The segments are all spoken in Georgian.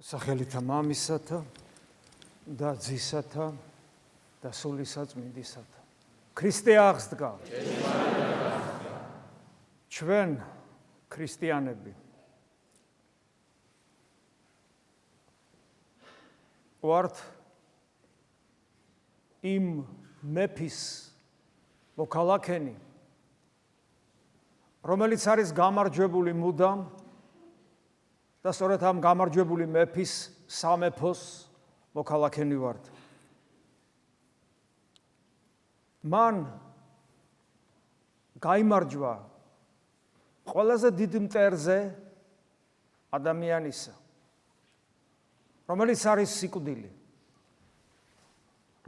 სახელითა მამისათა და ძისათა და სულისაწმინდისათა. ქრისტე აღსდგა. ჩვენ ქრისტიანები ვართ იმ მეფის მოქალაქენი, რომელიც არის გამარჯვებული მუდამ და სწორედ ამ გამარჯვებული მეფის სამეფოს მოქალაქენი ვართ. მან გაიმარჯვა ყველაზე დიდ მტერზე ადამიანისა, რომელიც არის სიკვდილი,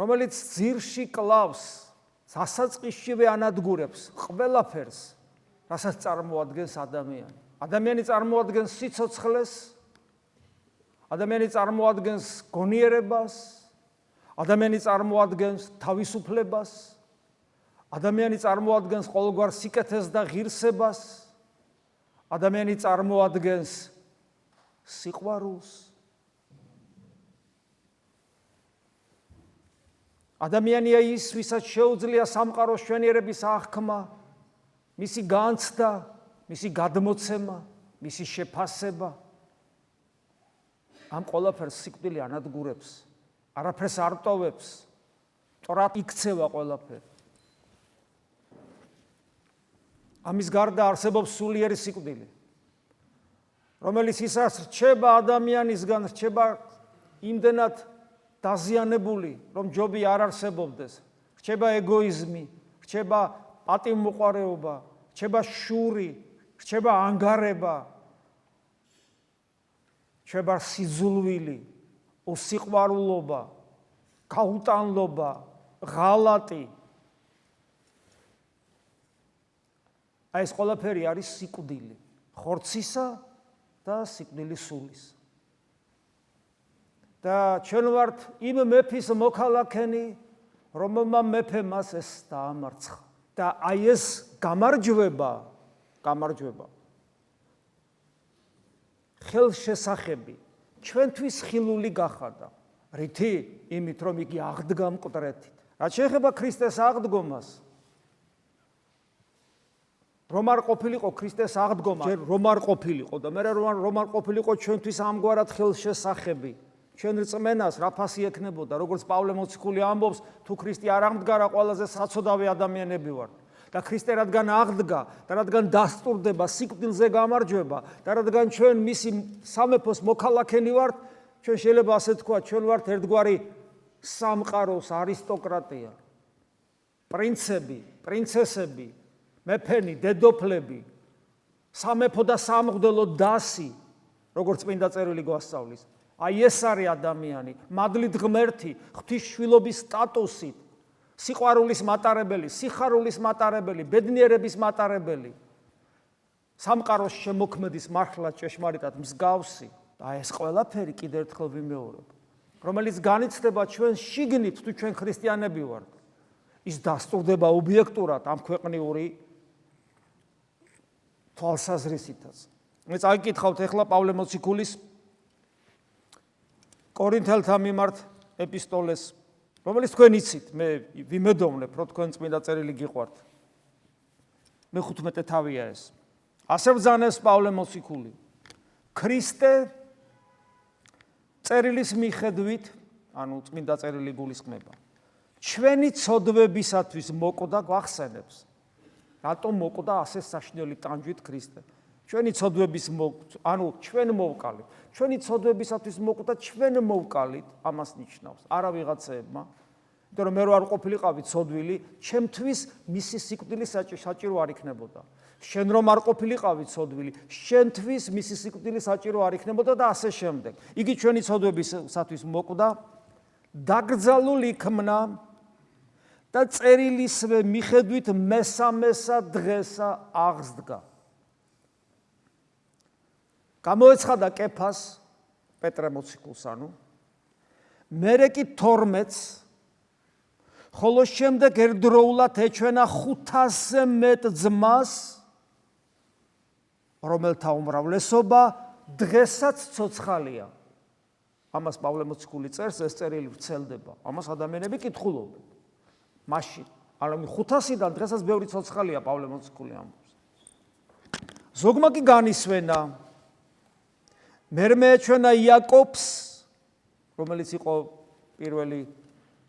რომელიც ძირში კლავს, სასაწყისშივე ანადგურებს ყველაფერს, რასაც წარმოადგენს ადამიანი. ადამიანი წარმოადგენს სიცოცხლეს, ადამიანი წარმოადგენს გონიერებას, ადამიანი წარმოადგენს თავისუფლებას, ადამიანი წარმოადგენს ყოველგვარ სიკეთეს და ღირსებას, ადამიანი წარმოადგენს სიყვარულს. ადამიანია ის, ვისაც შეუძლია სამყაროს მშვენიერების აღქმა, მისი განცდა, მისი გადმოცემა, მისი შეფასება. ამ ყველაფერს სიკვდილი ანადგურებს, არაფერს არ ტოვებს, სწორად იქცევა ყველაფერი. ამის გარდა არსებობს სულიერი სიკვდილი, რომელიც ისაც რჩება ადამიანისგან, რჩება იმდენად დაზიანებული, რომ ჯობი არ არსებობდეს, რჩება ეგოიზმი, რჩება პატივმოყვარეობა, რჩება შური, რჩება ანგარება, რჩება სიძულვილი, უსიყვარულობა, გაუტანლობა, ღალატი. აი ეს ყველაფერი არის სიკვდილი, ხორცისა და სიკვდილის სულის. და ჩვენ ვართ იმ მეფის მოქალაქენი, რომელმა მეფე მას ეს დაამარცხა. და აი ეს გამარჯვება ხელშესახები ჩვენთვის ხილული გახადა. რითი? იმით, რომ იგი აღდგა მკვდრეთით. რაც შეეხება ქრისტეს აღდგომას, რომ არ ყოფილიყო ქრისტეს აღდგომა, რომ არ ყოფილიყო და მე რომ არ ყოფილიყო ჩვენთვის ამგვარად ხელშესახები, ჩვენ რწმენას რა ფასი ექნებოდა, როგორც პავლე მოციქული ამბობს, თუ ქრისტე არ აღმდგარა, ყველაზე საცოდავი ადამიანები ვართ. და ქრისტე რადგან აღდგა და რადგან დასტურდება სიკვდილზე გამარჯვება და რადგან ჩვენ მისი სამეფოს მოქალაქენი ვართ, ჩვენ შეიძლება ასე თქვა, ჩვენ ვართ ერთგვარი სამყაროს არისტოკრატია. პრინცები, პრინცესები, მეფენი, დედოფლები, სამეფო და სამღვდელო დასი, როგორც წმინდა წერილი გვასწავლის. აი ეს არის ადამიანი, მადლით ღმერთი, ღვთისმშვილობის სტატუსით, სიყვარულის მატარებელი, სიხარულის მატარებელი, ბედნიერების მატარებელი, სამყაროს შემოქმედის მართლაც ჭეშმარიტად მსგავსი. და ეს ყველაფერი კიდევ ერთხელ ვიმეორებ, რომელიც განიცდება ჩვენ შიგნით, თუ ჩვენ ქრისტიანები ვართ, ის დასტურდება ობიექტურად ამ ქვეყნიური თვალსაზრისითაც. მე წაგიკითხავთ ახლა პავლე მოციქულის კორინთელთა მიმართ ეპისტოლეს, რომელიც თქვენ იცით, მე ვიმედოვნებ, რომ თქვენ წმინდა წერილი გიყვართ. მე-15 თავია ეს. ასე ბრძანებს პავლე მოციქული. ქრისტე წერილის მიხედვით, ანუ წმინდა წერილი გულისხმება, ჩვენი ცოდვებისათვის მოკვდა, გვახსენებს. რატომ მოკვდა ასე საშინელი ტანჯვით ქრისტე? ჩვენი ცოდვების ანუ ჩვენ მოვკალით. ჩვენი ცოდვებისათვის მოკვდა, ჩვენ მოვკალით, ამას ნიშნავს. არა ვიღაცეებმა, იმიტომ რომ მე რო არ ყოფილიყავი ცოდვილი, ჩემთვის მისი სიკვდილი საჭირო არ იქნებოდა. შენ რომ არ ყოფილიყავი ცოდვილი, შენთვის მისი სიკვდილი საჭირო არ იქნებოდა და ასე შემდეგ. იგი ჩვენი ცოდვებისათვის მოკვდა, დაკრძალულ იქმნა და წერილისვე მიხედვით მესამესა დღესა აღსდგა. გამოეცხადა კეფას, პეტრე მოციქულს ანუ, მერე კი 12-ს, ხოლო შემდეგ ერთდროულად ეჩვენა 500-ზე მეტ ძმას, რომელთა უმრავლესობა დღესაც ცოცხალია. ამას პავლე მოციქული წერს, ეს წერილი ვრცელდება. ამას ადამიანები კითხულობენ. მაშინ, მაგრამ 500-დან დღესაც ბევრი ცოცხალია პავლე მოციქული ამბობს. ზოგმა კი განისვენა. მერმე ეჩვენა იაკობს, რომელიც იყო პირველი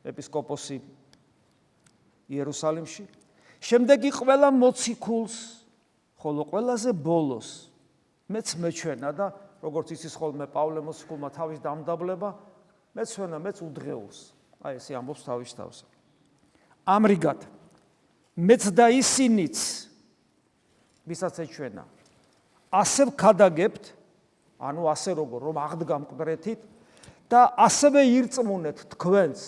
ეპისკოპოსი იერუსალიმში. შემდეგ კი ყველა მოციქულს, ხოლო ყველაზე ბოლოს მეც მეჩვენა და როგორც იცის ხოლმე პავლე მოციქულმა თავის დამდაბლება, მეცვენა მეც უდღეულს. აი ესე ამბობს თავის თავზე. ამრიგად მეც და ისინიც ვისაც ეჩვენა ასე ვქადაგებთ, ანუ ასე როგორ რომ აღდგა მკვდრეთით და ასევე ირწმუნეთ თქვენს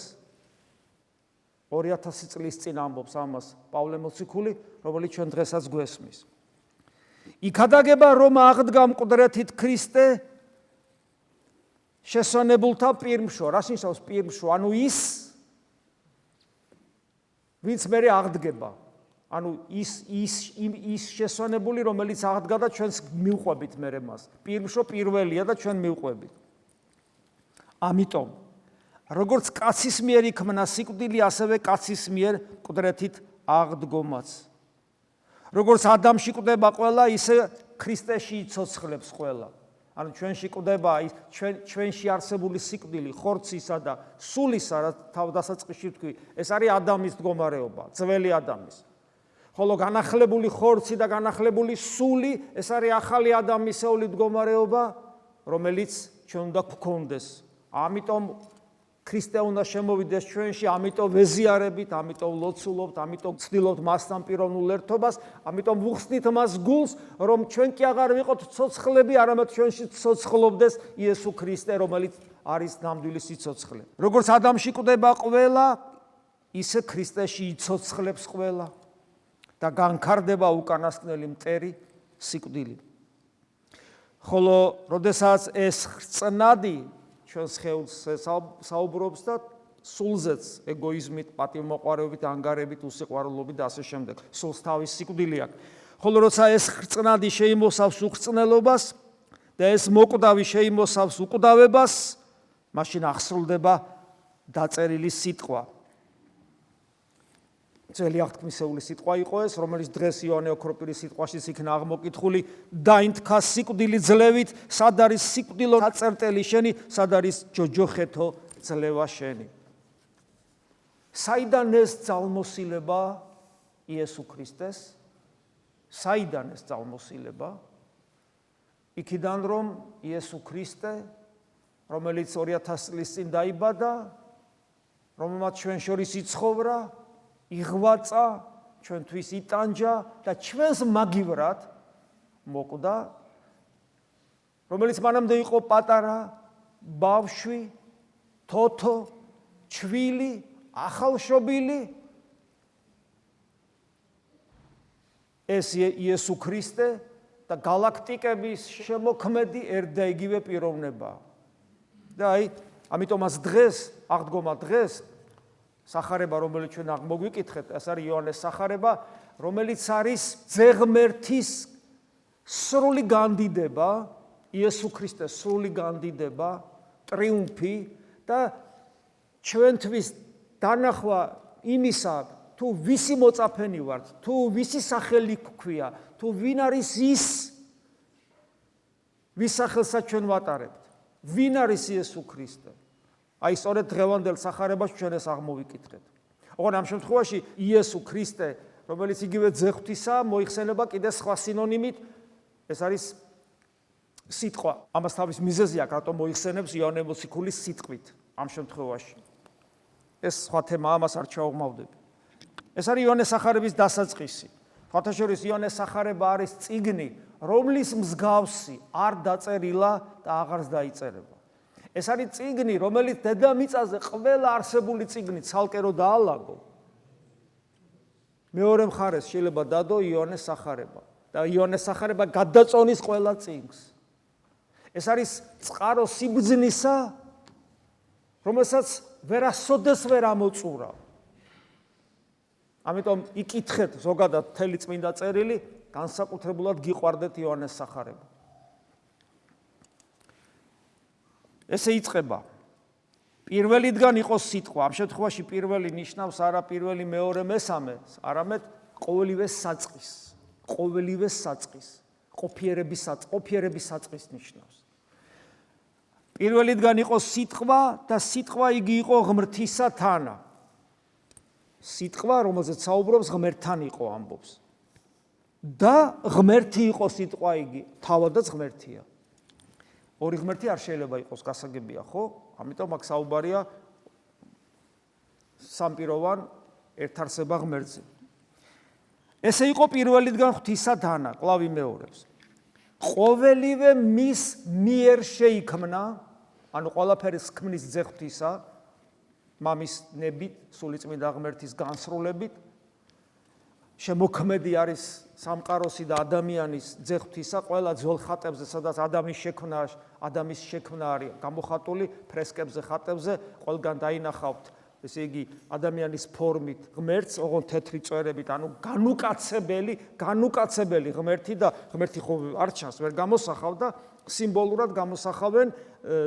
2000 წლის წინ ამბობს ამას პავლე მოციქული, რომელიც ჩვენ დღესაც გვესმის. იქადაგება რომ აღდგა მკვდრეთით ქრისტე შესვენებულთა პირმშო, რას ნიშნავს პირმშო? ანუ ის ვინც მერე აღდგება. ანუ ის შესვენებული, რომელიც აღდგა და ჩვენს მივყვებით მერე მას. პირმშო პირველია და ჩვენ მივყვებით. ამიტომ როგორც კაცის მიერ იქმნა სიკვდილი, ასევე კაცის მიერ მკვდრეთით აღდგომაც. როგორც ადამიანში კვდება ყველა, ისე ქრისტეში იცოცხლებს ყველა. ანუ ჩვენში კვდება ჩვენში არსებული სიკვდილი, ხორცისა და სულისა, რაც თავდასაწყისში ვთქვი, ეს არის ადამიანის მდგომარეობა, ძველი ადამიანის. ხოლო განახლებული ხორცი და განახლებული სული, ეს არის ახალი ადამიანისეული მდგომარეობა, რომელიც ჩვენ უნდა გვქონდეს. ამიტომ ქრისტე უნდა შემოვიდეს ჩვენში, ამიტომ ვეზიარებით, ამიტომ ლოცულობთ, ამიტომ ვცდილობთ მასთან პიროვნულ ერთობას, ამიტომ ვუხსნით მას გულს, რომ ჩვენ კი აღარ ვიყოთ ცოცხლები, არამედ ჩვენში ცოცხლობდეს იესო ქრისტე, რომელიც არის ნამდვილი სიცოცხლე. როგორც ადამიანში კვდება ყველა, ისე ქრისტეში იცოცხლებს ყველა და განქარდება უკანასკნელი მტერი სიკვდილი. ხოლო როდესაც ეს ხრწნადი ჩვენს სხეულს საუბრობს და სულზეც ეგოიზმით, პატივმოყვარეობით, ანგარებით, უსიყვარულობით და ასე შემდეგ. სულს თავის სიკვდილი აქვს. ხოლო როცა ეს ხრწნადი შეიმოსავს უხრწნელობას და ეს მოკვდავი შეიმოსავს უკვდავებას, მაშინ აღსრულდება დაწერილი სიტყვა. ძველი აღთქმისეული სიტყვა იყო ეს, რომელიც დღეს იოანე ოქროპირის სიტყვაშიც იქნა აღმოკითხული, დაინთქა სიკვდილი ძლევით, სად არის სიკვდილო საწერტელი შენი, სად არის ჯოჯოხეთო ძლევა შენი. საიდან ეს ძალმოსილება იესო ქრისტეს? საიდან ეს ძალმოსილება? იქიდან რომ იესო ქრისტე, რომელიც 2000 წლის წინ დაიბადა, რომელმაც ჩვენ შორის იცხოვრა, იღვაწა, ჩვენთვის იტანჯა და ჩვენს მაგივრად მოკვდა, რომელიც მანამდე იყო პატარა, ბავშვი, თოთო, ჩვილი, ახალშობილი. ეს იესო ქრისტე და გალაქტიკების შემოქმედი ერთ და იგივე პიროვნებაა. და აი, ამიტომაც დღეს, აღდგომა დღეს, სახარება, რომელიც ჩვენ აღმოგვიკითხეთ, ეს არის იოანეს სახარება, რომელიც არის ძეღმერთის სრული განდიდება, იესო ქრისტეს სრული განდიდება, ტრიუმფი და ჩვენთვის დანახვა იმისა, თუ ვისი მოწაფენი ვართ, თუ ვისი სახელი გვქვია, თუ ვინ არის ის, ვის სახელსაც ჩვენ ვატარებთ, ვინ არის იესო ქრისტე. აი სწორედ დღევანდელ სახარებაში ჩვენ ეს აღმოვიკითხეთ. ოღონდ ამ შემთხვევაში იესო ქრისტე, რომელიც იგივე ძეღვთისა, მოიხსენება კიდე სხვა სინონიმით, ეს არის სიტყვა. ამას თავის მიზეზი აქვს, რატომ მოიხსენებს იოანე მოციქულის სიტყვით ამ შემთხვევაში. ეს სხვა თემაა, ამას არ ჩაუღმავდები. ეს არის იოანეს სახარების დასაწყისი. ფათაშორის იოანეს სახარება არის წიგნი, რომლის მსგავსი არ დაწერილა და აღარც დაიწერება. ეს არის წიგნი, რომელიც დედამიწაზე ყველა არსებული წიგნი ცალკე რო დაალაგო. მეორე მხარეს შეიძლება დადო იოანეს სახარება და იოანეს სახარება გადაწონის ყველა წიგნს. ეს არის წყარო სიბძნისა, რომელსაც ვერასოდეს ვერ ამოწურა. ამიტომ იკითხეთ ზოგადად მთელი წმინდა წერილი, განსაკუთრებულად გიყვარდეთ იოანეს სახარება. ესე იწყება. პირველიდან იყო სიტყვა. ამ შემთხვევაში პირველი ნიშნავს არა პირველი, მეორე, მესამე, არამედ ყოველივე საწყის. ყოველივე საწყის. ყოფიერების საწყის ნიშნავს. პირველიდან იყო სიტყვა და სიტყვა იგი იყო ღმრთისა თანა. სიტყვა, რომელზეც საუბრობს, ღმერთთან იყო ამბობს. და ღმერთი იყო სიტყვა იგი, თავადაც ღმერთია. ორი ღმერთი არ შეიძლება იყოს გასაგებია, ხო? ამიტომ აქ საუბარია სამპიროვან ერთარსება ღმერთზე. ესე იყო პირველიდან ღვთისა თანა, კვლავ იმეორებს. ყოველივე მის მიერ შეიქმნა, ანუ ყველაფერი ქმნის ძე ღვთისა, მამის ნებით, სულიწმინდა ღმერთის განსრულებით, შემოქმედი არის სამყაროსი და ადამიანის ძე ღვთისა, ყველა ძველ ხატებზე, სადაც ადამიანის შექმნა არის გამოხატული ფრესკებზე, ხატებზე, ყველგან დაინახავთ, ესე იგი ადამიანის ფორმით ღმერთს, ოღონდ თეთრი წვერებით, ანუ განუკაცებელი ღმერთი და ღმერთი ხო არ ჩანს, ვერ გამოსახავ და სიმბოლურად გამოსახავენ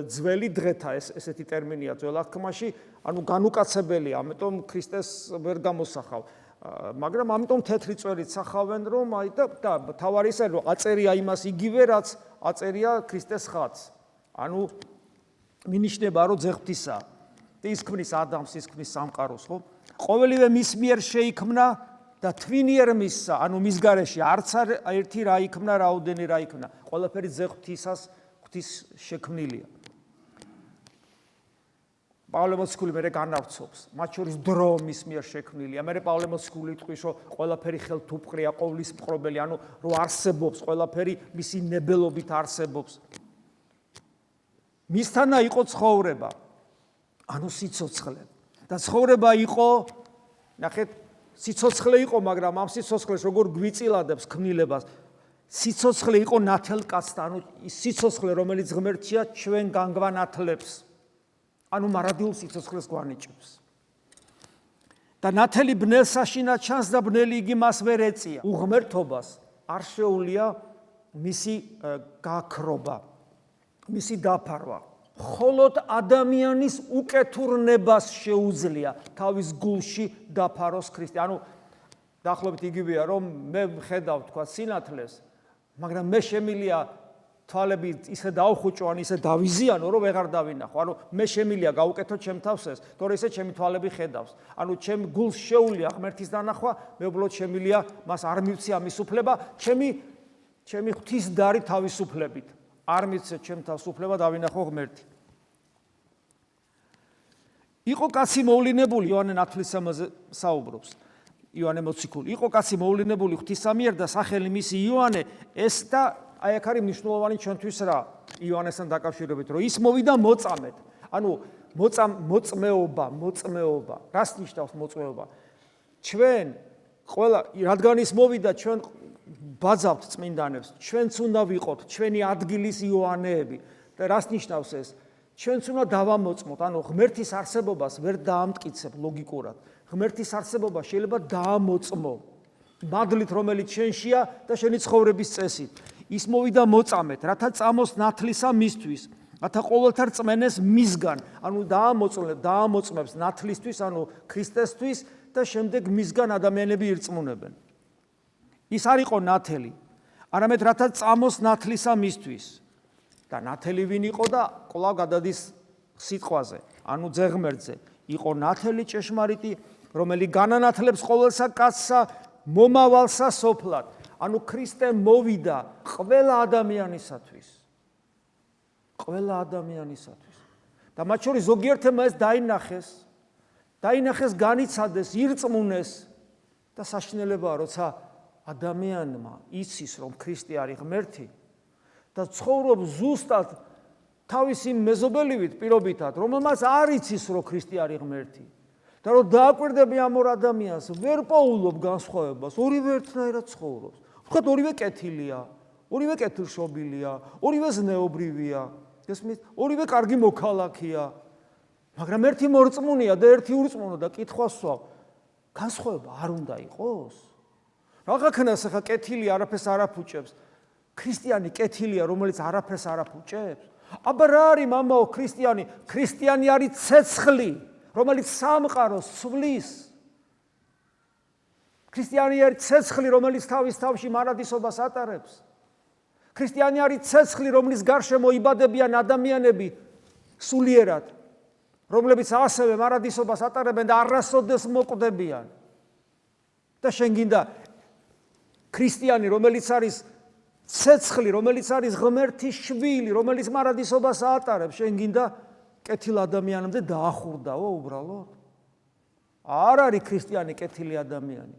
ძველი დღეთა, ესეთი ტერმინია ძველ აღთქმაში, ანუ განუკაცებელი, ამიტომ ქრისტეს ვერ გამოსახავ. მაგრამ ამიტომ თეთრი წვერით სახავენ, რომ აი და თავარი ისე რომ აწერია იმას იგივე, რაც აწერია ქრისტეს ხატს. ანუ მინიშნება, რომ ძე ღვთისაა. ის ქმნის ადამს, ის ქმნის სამყაროს, ხო? ყოველივე მის მიერ შეიქმნა და თვინიერ მისსა, ანუ მის გარეშე არც ერთი რა იქმნა, რაოდენი რა იქმნა. ყველაფერი ძე ღვთის შექმნილია. პავლე მოციქული მერე განავრცობს, მათ შორის დრო მის მიერ შექმნილია. მერე პავლე მოციქული იტყვის, რომ ყველაფერი ხელთუპყრია, ყოვლის მყრობელი, ანუ რომ არსებობს, ყველაფერი მისი ნებელობით არსებობს. მისთანა იყო ცხოვრება, ანუ სიცოცხლე. და ცხოვრება იყო, ნახეთ, სიცოცხლე იყო, მაგრამ ამ სიცოცხლეს როგორ გვიწილადებს ქმნილებას. სიცოცხლე იყო ნათელკაცთა, ანუ ის სიცოცხლე, რომელიც ღმერთია, ჩვენ განგვანათლებს. ანუ მარადილ სიცოცხლეს გვანიჭებს. და ნათელი ბნელსაშინა ჩანს და ბნელი იგი მას ვერ ეწია. უღმერთობას არ შეუძლია მისი გაქრობა, მისი დაფარვა. მხოლოდ ადამიანის უკეთურნებას შეუძლია თავის გულში დაფაროს ქრისტე. ანუ დაახლოებით იგივეა, რომ მე ვხედავ თქვა სინათლეს, მაგრამ მე შემილია თვალები ისე დაუხუჭო, ან ისე დავიზიანო, რომ ვეღარ დავინახო. ანუ მე შემილია გავუკეთო ჩემ თავს ეს, თორე ისე ჩემი თვალები ხედავს. ანუ ჩემ გულს შეუძლია ღმერთის დანახვა, მე უბრალოდ შემილია მას არ მივცი ამის უფლება, ჩემი ღვთისდარი თავისუფლებით. არ მიცე ჩემ თავისუფლება დავინახო ღმერთი. იყო კაცი მოვლინებული, იოანე ნათლისმცემელზე საუბრობს. იოანე მოციქული. იყო კაცი მოვლინებული ღვთისამიერ და სახელი მისი იოანე, ეს და აი აქ არის მნიშვნელოვანი ჩვენთვის რა, იოანესთან დაკავშირებით, რომ ის მოვიდა მოწამედ. ანუ მოწმეობა. რას ნიშნავს მოწმეობა? ჩვენ ყველა რადგან ის მოვიდა, ჩვენ ბაძავთ წმინდანებს, ჩვენც უნდა ვიყოთ ჩვენი ადგილის იოანეები. და რას ნიშნავს ეს? ჩვენც უნდა დავამოწმოთ, ანუ ღმერთის არსებობას ვერ დაამტკიცებ ლოგიკურად. ღმერთის არსებობა შეიძლება დაამოწმო. მადლით, რომელიც შენშია და შენი ცხოვრების წესით. ის მოვიდა მოწამეთ, რათა წამოს ნათლისა მისთვის, რათა ყოველთა რწმენეს მისგან, ანუ დაამოწმებს ნათლისთვის, ანუ ქრისტესთვის და შემდეგ მისგან ადამიანები ირწმუნებენ. ის არ იყო ნათელი, არამედ რათა წამოს ნათლისა მისთვის. და ნათელი ვინ იყო და კვლავ გადადის სიტყვაზე, ანუ ძე ღმერთზე. იყო ნათელი ჭეშმარიტი, რომელიც განანათლებს ყოველსა კაცსა, მომავალსა სოფლად. ანუ ქრისტე მოვიდა ყველა ადამიანისათვის. ყველა ადამიანისათვის. და მათ შორის ზოგიერთმა ეს დაინახეს, განიცადეს, ირწმუნეს და საშინელებაა, როცა ადამიანმა იცის, რომ ქრისტე არის ღმერთი და ცხოვრობს ზუსტად თავისი მეზობელივით პირობითად, რომელმაც არ იცის, რომ ქრისტე არის ღმერთი. და რომ დააკვირდები ამ ორ ადამიანს, ვერ პოულობ განსხვავებას, ორივე ერთნაირად ცხოვრობს. ვთქვათ, ორივე კეთილია, ორივე კეთილშობილია, ორივე ზნეობრივია, ესმის, ორივე კარგი მოქალაქეა. მაგრამ ერთი მორწმუნეა და ერთი ურწმუნო და კითხვას სვავ, განსხვავება არ უნდა იყოს? რაღაცნაირად ახლა კეთილი არაფერს არ აფუჭებს. ქრისტიანი კეთილია, რომელიც არაფერს არ აფუჭებს? აბა რა არის მამაო ქრისტიანი? ქრისტიანი არის ცეცხლი, რომელიც სამყაროს ცვლის. ქრისტიანი არის ცეცხლი, რომელიც თავის თავში მარადისობას ატარებს. ქრისტიანი არის ცეცხლი, რომლის გარშემო იბადებიან ადამიანები სულიერად, რომლებიც ასევე მარადისობას ატარებენ და არასოდეს მოკვდებიან. და შენ გინდა ქრისტიანი, რომელიც არის ცეცხლი, რომელიც არის ღმერთის შვილი, რომელიც მარადისობას ატარებს, შენ გინდა კეთილ ადამიანამდე დაახურდაო უბრალოდ? არ არის ქრისტიანი კეთილი ადამიანი.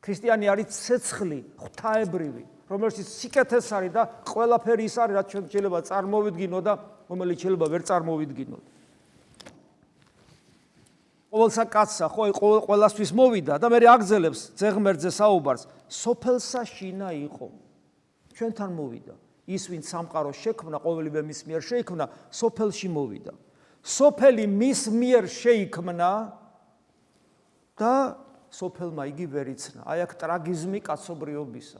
ქრისტიანი არის ცეცხლი, ღვთაებრივი, რომელშიც სიკეთეს არის და ყველაფერი ის არის, რაც ჩვენ შეიძლება წარმოვიდგინოთ და რომელიც შეიძლება ვერ წარმოვიდგინოთ. ყოველსა კაცსა ხო ყველასთვის მოვიდა და მე აგზელებს ძეღმერთზე საუბარს, სოფელსა შინა იყო. ჩვენთან მოვიდა. ის ვინც სამყაროს შექმნა, ყოველივე მის მიერ შეიქმნა, სოფელში მოვიდა. სოფელი მის მიერ შეიქმნა და სოფელმა იგი ვერ იცნა. აი აქ ტრაგიზმი კაცობრიობისა.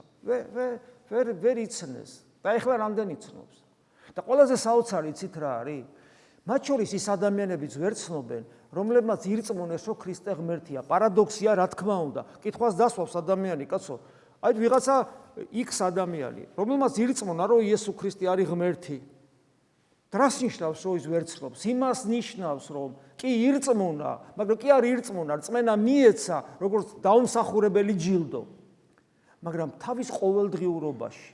ვერ იცნეს. და ეხლა რამდენი ცნობს? და ყველაზე საოცარი იცით რა არის? მათ შორის ის ადამიანებიც ვერ ცნობენ, რომლებმაც ირწმუნეს, რომ ქრისტე ღმერთია. პარადოქსია, რა თქმა უნდა. კითხვას დასვავს ადამიანი, კაცო. აი ვიღაცა X ადამიანი, რომელმაც ირწმუნა, რომ იესო ქრისტე არის ღმერთი. დრას ნიშნავს, რომ ის ვერ ცნობს? იმას ნიშნავს, რომ კი ირწმუნა, მაგრამ კი არ ირწმუნა, რწმენა მიეცა, როგორც დაუმსახურებელი ჯილდო. მაგრამ თავის ყოველდღიურობაში,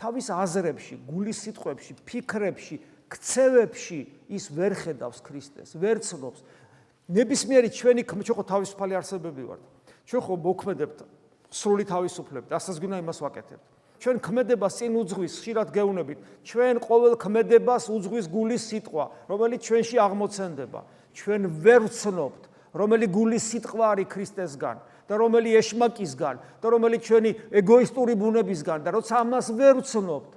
თავის აზრებში, გულის სიტყვებში, ფიქრებში, ქცევებში ის ვერ ხედავს ქრისტეს, ვერ ცნობს. ნებისმიერი ჩვენი ჩვენ ხო თავისუფალი არსებები ვართ. ჩვენ ხო მოქმედებთ სრული თავისუფლებით, რასაც გვინდა იმას ვაკეთებთ. ჩვენ ქმედებას წინ უძღვის, ხშირად გეუბნებით, ჩვენ ყოველ ქმედებას უძღვის გულის სიტყვა, რომელიც ჩვენში აღმოცენდება. ჩვენ ვერ ვცნობთ, რომელი გულის სიტყვა არის ქრისტესგან და რომელი ეშმაკისგან და რომელი ჩვენი ეგოისტური ბუნებისგან და როცა ამას ვერ ვცნობთ,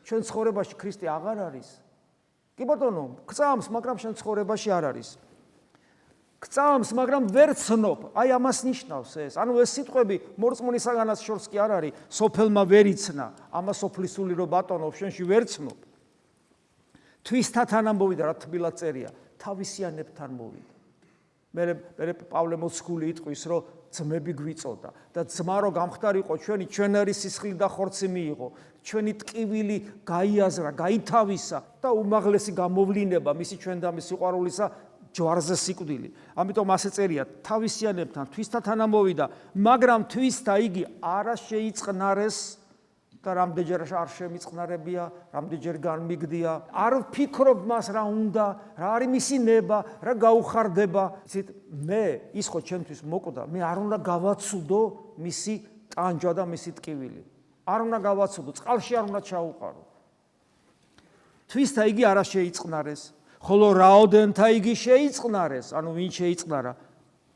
ჩვენ ცხოვრებაში ქრისტე აღარ არის. კი ბატონო, გწამს, მაგრამ შენ ცხოვრებაში არ არის. გწამს, მაგრამ ვერ ცნობ. აი ამას ნიშნავს ეს. ანუ ეს სიტყვები მორწმუნისაგანაც შორს კი არ არის. სოფელმა ვერ იცნა, ამას სოფლისული რო ბატონო შენში ვერ ცნობ. თვისთან ამბოვიდა, რა თბილად წერია, თავისიანებთან მოვიდა. მე პავლე მოციქული იტყვის, რომ ძმები გვიწოდა და ძმა რო გამხდარიყო ჩვენი, ჩვენერი სისხლი და ხორცი მიიღო, ჩვენი ტკივილი გაიაზრა, გაითავისა და უმაღლესი გამოვლინება მისი ჩვენ და მის სიყვარულისა ჯვარზე სიკვდილი. ამიტომ ასე წერია, თავისიანებთან, თვისთან ამოვიდა, მაგრამ თვისთა იგი არა შეიწყნარეს და რამდენჯერ არ შემიწყნარებია, რამდენჯერ განმიგდია, არ ვფიქრობ მას რა უნდა, რა არის მისი ნება, რა გაუხარდება. იცით, მე ის ხო ჩემთვის მოკვდა, მე არ უნდა გავაცუდო მისი ტანჯვა და მისი ტკივილი. არ უნდა გავაცუდო, წყალში არ უნდა ჩაუყარო. თვისთა იგი არა შეიწყნარეს, ხოლო რაოდენთა იგი შეიწყნარეს, ანუ ვინ შეიწყნარა?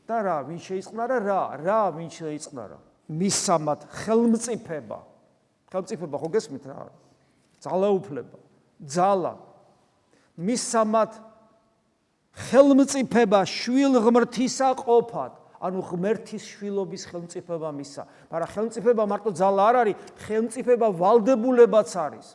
და რა, ვინ შეიწყნარა? რა ვინ შეიწყნარა? მისამად ხელმწიფება. ხელმწიფება ხო გესმით რა? ძალაუფლება, ძალა. მისამად ხელმწიფება შვილ ღმრთისა ყოფად. ანუ ღმერთის შვილობის ხელმწიფება მისა. მაგრამ ხელმწიფება მარტო ძალა არ არის, ხელმწიფება ვალდებულებაც არის.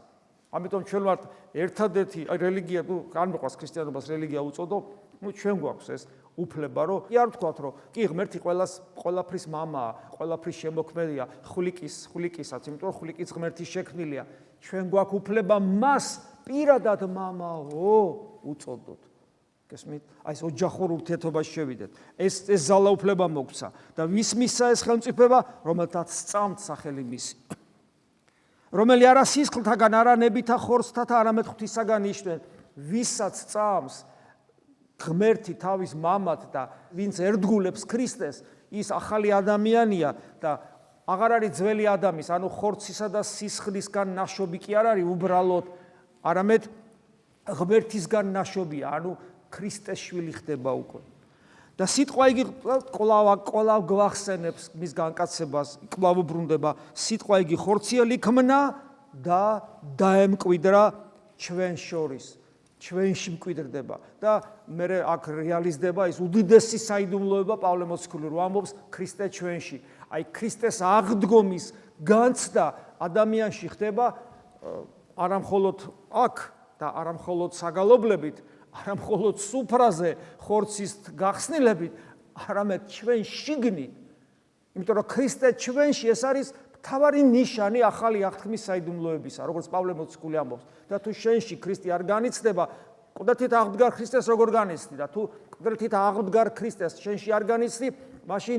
ამიტომ ჩვენ ვართ ერთადერთი რელიგია, არ მიყვარს ქრისტიანობას რელიგია უწოდო, ჩვენ გვაქვს ეს უფლება, რომ კი არ ვთქვათ, რომ კი ღმერთი ყველაფრის მამაა, ყველაფრის შემოქმედია, ხვლიკისაც, იმიტომ რომ ხვლიკიც ღმერთის შექმნილია. ჩვენ გვაქვს უფლება მას პირადად მამაო უწოდოთ. გესმით? აი ეს ოჯახურ ურთიერთობაში შევიდეთ. ეს ძალაუფლება მოგცა და ვის მისცა ეს ხელმწიფება, რომელთაც სწამთ სახელი მისი. რომელი არა სისხლთაგან, არა ნებითა ხორცთათა, არამედ ღვთისაგან იშლენ, ვისაც წამს ღმერთი თავის მამად და ვინც ერთგულებს ქრისტეს, ის ახალი ადამიანია და აღარ არის ძველი ადამის, ანუ ხორცისა და სისხლისგან ნაშობი კი არ არის უბრალოდ, არამედ ღმერთისგან ნაშობია, ანუ ქრისტეს შვილი ხდება უკვე. და სიტყვა იგი კვლავ გვახსენებს მის განკაცებას, კვლავ უბრუნდება, სიტყვა იგი ხორციელი ქმნა და დაემკვიდრა ჩვენ შორის, ჩვენში მკვიდრდება და მე აქ რეალიზდება ის უდიდესი საიდუმლოება პავლე მოციქული რო ამბობს ქრისტე ჩვენში. აი ქრისტეს აღდგომის განცდა ადამიანში ხდება არა მხოლოდ აქ და არა მხოლოდ საგალობლებით, არა მხოლოდ სუფრაზე ხორცის გახსნილებით, არამედ ჩვენ შიგნით. იმიტომ რომ ქრისტე ჩვენში ეს არის მთავარი ნიშანი ახალი აღთქმის საიდუმლოებისა, როგორც პავლე მოციქული ამბობს. და თუ შენში ქრისტე არ განიცდება, კვდრთით აღდგარ ქრისტეს როგორ განიცდი და თუ კვდრთით აღდგარ ქრისტეს შენში არ განიცდი, მაშინ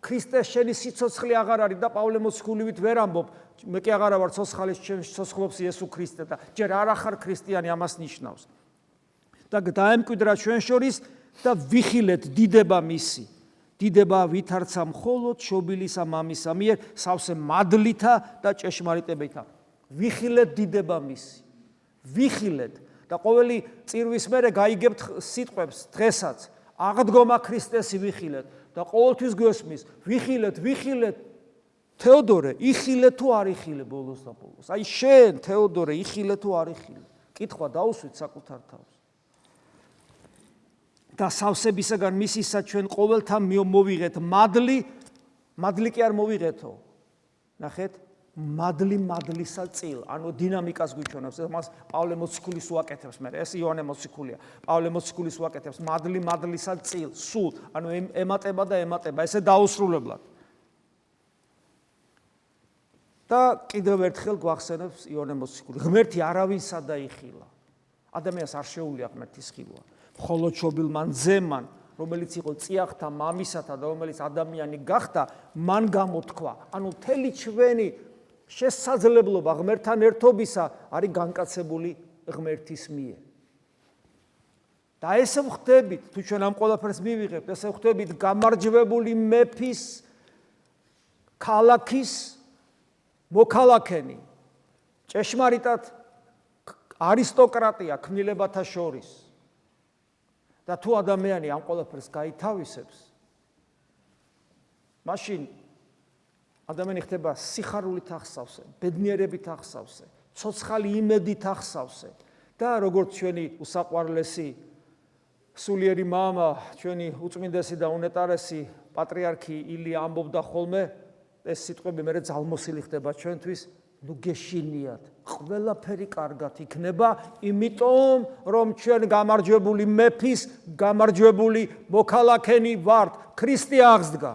ქრისტეს შენი სიცოცხლე აღარ არის და პავლე მოციქულივით ვერ ამბობ, მე კი აღარა ვარ ცოცხალის ჩემში ცოცხლობს იესო ქრისტე და ჯერ არ ახარ ქრისტიანი ამას ნიშნავს. და დაემკვიდრა ჩვენ შორის და ვიხილეთ დიდება მისი. დიდება ვითარცა მხოლოდ შობილისა მამისა მიერ სავსე მადლითა და ჭეშმარიტებითა. ვიხილეთ დიდება მისი. ვიხილეთ და ყოველი წირვის მერე გაიგებთ სიტყვებს დღესაც აღდგომა ქრისტესი ვიხილეთ და ყოველთვის გვესმის ვიხილეთ თეოდორე იხილე თუ არ იხილე ბოლოს და ბოლოს. აი შენ თეოდორე იხილე თუ არ იხილე. კითხვა დაუსვით საკუთარ თავს. და სავსებისაგან მისისა ჩვენ ყოველთან მოვიღეთ მადლი კი არ მოვიღეთო. ნახეთ, მადლისა წილ, ანუ დინამიკას გვიჩვენებს. მას პავლე მოციქულის უაკეთებს მე. ეს იოანე მოციქულია. პავლე მოციქულის უაკეთებს მადლისა წილ, სულ, ანუ ემატება და ემატება, ესე დაუსრულებლად. და კიდევ ერთხელ გვახსენებს იოანე მოციქული. ღმერთი არავინსა დაიხილა. ადამიანს არ შეუძლია ღმერთის ხილვა. მხოლოდ შობილმა ძემან, რომელიც იყო წიაღთა მამისათა და რომელიც ადამიანი გახდა, მან გამოთქვა. ანუ მთელი ჩვენი შესაძლებლობა ღმერთთან ერთობისა არის განკაცებული ღმერთის მიერ. და ესე ვხვდებით, თუ ჩვენ ამ ყველაფერს მივიღებთ, ესე ვხვდებით გამარჯვებული მეფის, ქალაქის მოქალაქენი, ჭეშმარიტად არისტოკრატია ქმნილებათა შორის. და თუ ადამიანი ამ ყველაფერს გაითავისებს, მაშინ ადამიანი ხდება სიხარულით ახსავსე, ბედნიერებით ახსავსე, ცოცხალი იმედით ახსავსე და როგორც ჩვენი უსაყვარლესი სულიერი მამა, ჩვენი უწმინდესი და უნეტარესი პატრიარქი ილია ამბობდა ხოლმე, ეს სიტყვები მე ძალმოსილი ხდება ჩვენთვის, ნუ გეშინიათ, ყველაფერი კარგად იქნება, იმიტომ რომ ჩვენ გამარჯვებული მეფის, გამარჯვებული მოქალაქენი ვართ, ქრისტე აღსდგა.